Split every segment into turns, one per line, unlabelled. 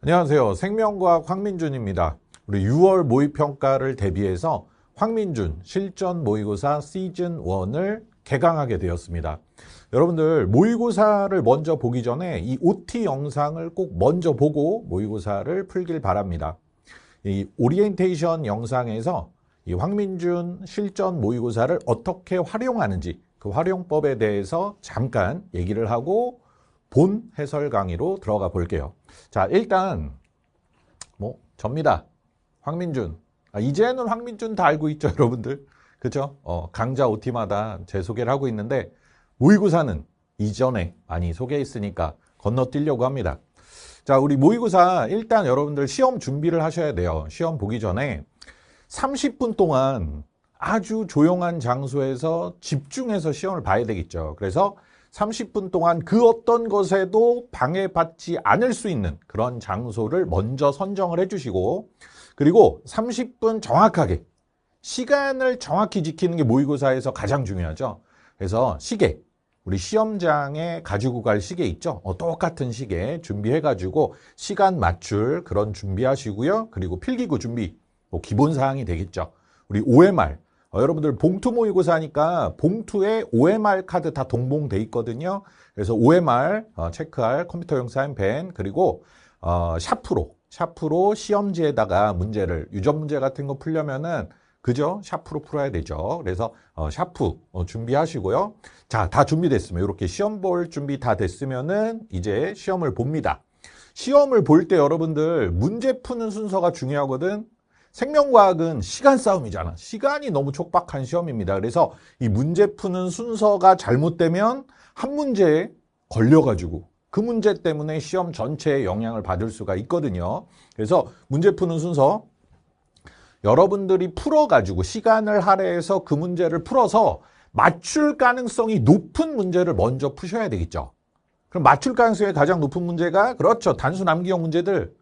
안녕하세요. 생명과학 황민준입니다. 우리 6월 모의평가를 대비해서 황민준 실전 모의고사 시즌 1을 개강하게 되었습니다. 여러분들 모의고사를 먼저 보기 전에 이 OT 영상을 꼭 먼저 보고 모의고사를 풀길 바랍니다. 이 오리엔테이션 영상에서 이 황민준 실전 모의고사를 어떻게 활용하는지 그 활용법에 대해서 잠깐 얘기를 하고 본 해설 강의로 들어가 볼게요. 자, 일단 접니다. 황민준. 이제는 황민준 다 알고 있죠, 여러분들. 그죠? 강좌 OT마다 제 소개를 하고 있는데 모의고사는 이전에 많이 소개했으니까 건너뛰려고 합니다. 자, 우리 모의고사 일단 여러분들 시험 준비를 하셔야 돼요. 시험 보기 전에 30분 동안 아주 조용한 장소에서 집중해서 시험을 봐야 되겠죠. 그래서 30분 동안 그 어떤 것에도 방해받지 않을 수 있는 그런 장소를 먼저 선정을 해주시고, 그리고 30분 정확하게 시간을 정확히 지키는 게 모의고사에서 가장 중요하죠. 그래서 시계, 우리 시험장에 가지고 갈 시계 있죠. 똑같은 시계 준비해가지고 시간 맞출 그런 준비하시고요. 그리고 필기구 준비, 기본사항이 되겠죠. 우리 OMR, 여러분들 봉투 모의고사 하니까 봉투에 OMR 카드 다 동봉돼 있거든요. 그래서 OMR 체크할 컴퓨터용 사인펜, 그리고 샤프로 시험지에다가 문제를, 유전 문제 같은 거 풀려면은 그죠? 샤프로 풀어야 되죠. 그래서 샤프 준비하시고요. 자, 다 준비됐으면, 이렇게 시험 볼 준비 다 됐으면은 이제 시험을 봅니다. 시험을 볼 때 여러분들 문제 푸는 순서가 중요하거든. 생명과학은 시간 싸움이잖아. 시간이 너무 촉박한 시험입니다. 그래서 이 문제 푸는 순서가 잘못되면 한 문제에 걸려가지고 그 문제 때문에 시험 전체에 영향을 받을 수가 있거든요. 그래서 문제 푸는 순서, 여러분들이 풀어가지고 시간을 할애해서 그 문제를 풀어서 맞출 가능성이 높은 문제를 먼저 푸셔야 되겠죠. 그럼 맞출 가능성이 가장 높은 문제가, 그렇죠, 단순 암기형 문제들.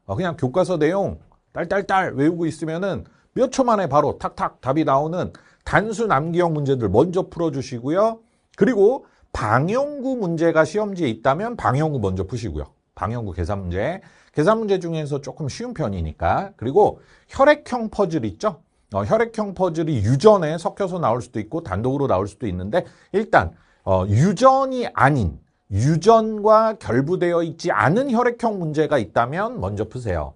그냥 교과서 내용 딸딸딸 외우고 있으면은 몇 초 만에 바로 탁탁 답이 나오는 단순 암기형 문제들 먼저 풀어주시고요. 그리고 방형구 문제가 시험지에 있다면 방형구 먼저 푸시고요. 방형구 계산 문제 중에서 조금 쉬운 편이니까. 그리고 혈액형 퍼즐 있죠? 혈액형 퍼즐이 유전에 섞여서 나올 수도 있고 단독으로 나올 수도 있는데, 일단 유전이 아닌, 유전과 결부되어 있지 않은 혈액형 문제가 있다면 먼저 푸세요.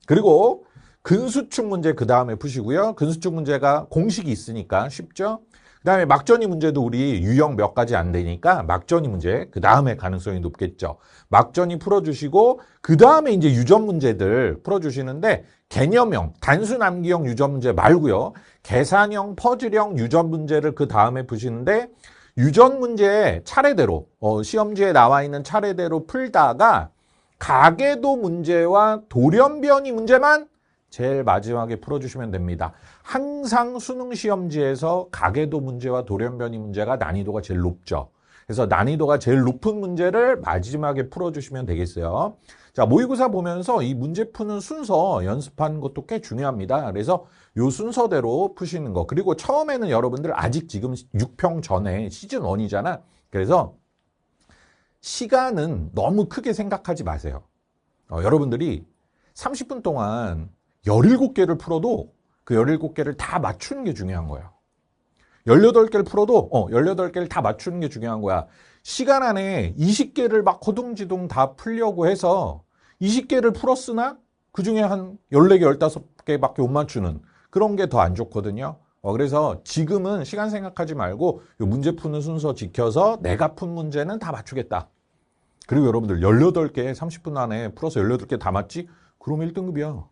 그리고 근수축 문제 그 다음에 푸시고요. 근수축 문제가 공식이 있으니까 쉽죠. 그 다음에 막전이 문제도 우리 유형 몇 가지 안 되니까 막전이 문제 그 다음에 가능성이 높겠죠. 막전이 풀어주시고 그 다음에 이제 유전 문제들 풀어주시는데, 개념형 단순 암기형 유전 문제 말고요, 계산형 퍼즐형 유전 문제를 그 다음에 푸시는데, 유전 문제 차례대로 시험지에 나와 있는 차례대로 풀다가 가계도 문제와 돌연변이 문제만 제일 마지막에 풀어주시면 됩니다. 항상 수능 시험지에서 가계도 문제와 돌연변이 문제가 난이도가 제일 높죠. 그래서 난이도가 제일 높은 문제를 마지막에 풀어주시면 되겠어요. 자, 모의고사 보면서 이 문제 푸는 순서 연습하는 것도 꽤 중요합니다. 그래서 이 순서대로 푸시는 거. 그리고 처음에는 여러분들 아직 지금 6평 전에 시즌 1이잖아. 그래서 시간은 너무 크게 생각하지 마세요. 여러분들이 30분 동안 17개를 풀어도 그 17개를 다 맞추는 게 중요한 거야. 18개를 풀어도 18개를 다 맞추는 게 중요한 거야. 시간 안에 20개를 막 허둥지둥 다 풀려고 해서 20개를 풀었으나 그중에 한 14개, 15개밖에 못 맞추는 그런 게 더 안 좋거든요. 그래서 지금은 시간 생각하지 말고 문제 푸는 순서 지켜서 내가 푼 문제는 다 맞추겠다. 그리고 여러분들 18개 30분 안에 풀어서 18개 다 맞지? 그럼 1등급이야.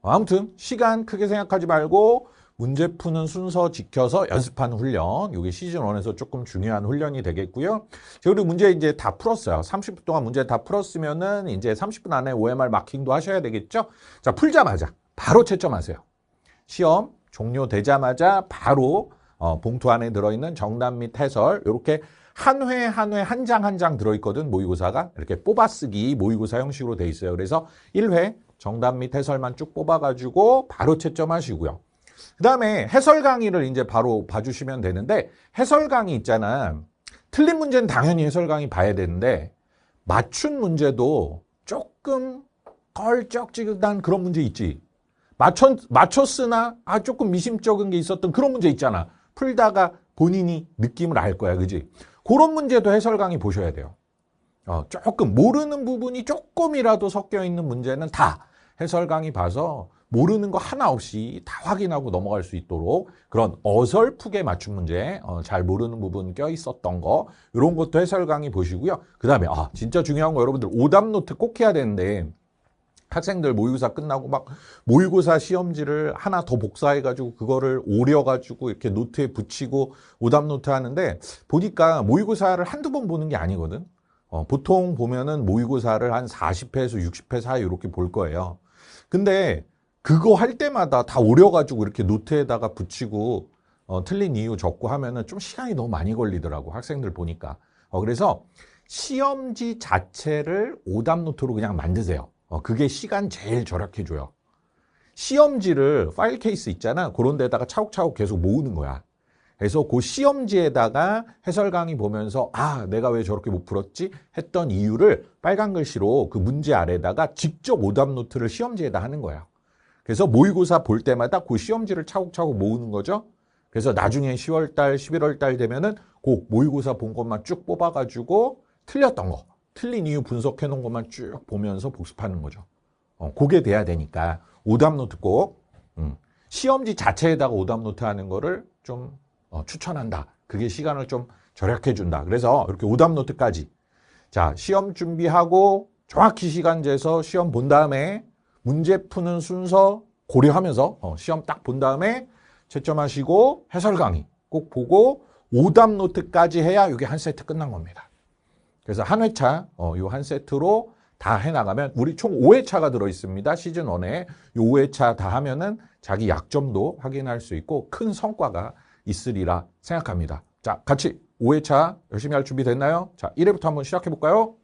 아무튼 시간 크게 생각하지 말고 문제 푸는 순서 지켜서 연습하는 훈련, 이게 시즌 1에서 조금 중요한 훈련이 되겠고요. 그리고 문제 이제 다 풀었어요. 30분 동안 문제 다 풀었으면은 이제 30분 안에 OMR 마킹도 하셔야 되겠죠. 자, 풀자마자 바로 채점하세요. 시험 종료되자마자 바로 봉투 안에 들어있는 정답 및 해설, 이렇게 한 회 한 회 한 장 한 장 들어있거든. 모의고사가 이렇게 뽑아쓰기 모의고사 형식으로 돼 있어요. 그래서 1회 정답 및 해설만 쭉 뽑아가지고 바로 채점하시고요. 그 다음에 해설 강의를 이제 바로 봐주시면 되는데, 해설 강의 있잖아. 틀린 문제는 당연히 해설 강의 봐야 되는데 맞춘 문제도 조금 껄쩍지근한 그런 문제 있지. 맞췄으나 조금 미심쩍은 게 있었던 그런 문제 있잖아. 풀다가 본인이 느낌을 알 거야. 그지? 그런 문제도 해설 강의 보셔야 돼요. 조금 모르는 부분이 조금이라도 섞여 있는 문제는 다 해설 강의 봐서 모르는 거 하나 없이 다 확인하고 넘어갈 수 있도록 그런 어설프게 맞춘 문제, 잘 모르는 부분 껴 있었던 거, 이런 것도 해설 강의 보시고요. 그 다음에 진짜 중요한 거 여러분들 오답 노트 꼭 해야 되는데, 학생들 모의고사 끝나고 막 모의고사 시험지를 하나 더 복사해가지고 그거를 오려가지고 이렇게 노트에 붙이고 오답 노트 하는데, 보니까 모의고사를 한두 번 보는 게 아니거든. 보통 보면은 모의고사를 한 40회에서 60회 사이 이렇게 볼 거예요. 근데 그거 할 때마다 다 오려가지고 이렇게 노트에다가 붙이고 틀린 이유 적고 하면은 좀 시간이 너무 많이 걸리더라고, 학생들 보니까. 그래서 시험지 자체를 오답 노트로 그냥 만드세요. 그게 시간 제일 절약해줘요. 시험지를 파일 케이스 있잖아. 그런 데다가 차곡차곡 계속 모으는 거야. 그래서 그 시험지에다가 해설 강의 보면서 내가 왜 저렇게 못 풀었지? 했던 이유를 빨간 글씨로 그 문제 아래다가 직접 오답 노트를 시험지에다 하는 거예요. 그래서 모의고사 볼 때마다 그 시험지를 차곡차곡 모으는 거죠. 그래서 나중에 10월달, 11월달 되면은 그 모의고사 본 것만 쭉 뽑아가지고 틀렸던 거, 틀린 이유 분석해 놓은 것만 쭉 보면서 복습하는 거죠. 그게 돼야 되니까 오답 노트 꼭 시험지 자체에다가 오답 노트 하는 거를 좀 추천한다. 그게 시간을 좀 절약해 준다. 그래서 이렇게 오답 노트까지. 자, 시험 준비하고 정확히 시간 재서 시험 본 다음에 문제 푸는 순서 고려하면서 시험 딱 본 다음에 채점하시고 해설 강의 꼭 보고 오답 노트까지 해야 이게 한 세트 끝난 겁니다. 그래서 한 회차 요 한 세트로 다 해나가면 우리 총 5회차가 들어있습니다. 시즌 1에 요 5회차 다 하면은 자기 약점도 확인할 수 있고 큰 성과가 있으리라 생각합니다. 자, 같이 5회차 열심히 할 준비 됐나요? 자, 1회부터 한번 시작해 볼까요?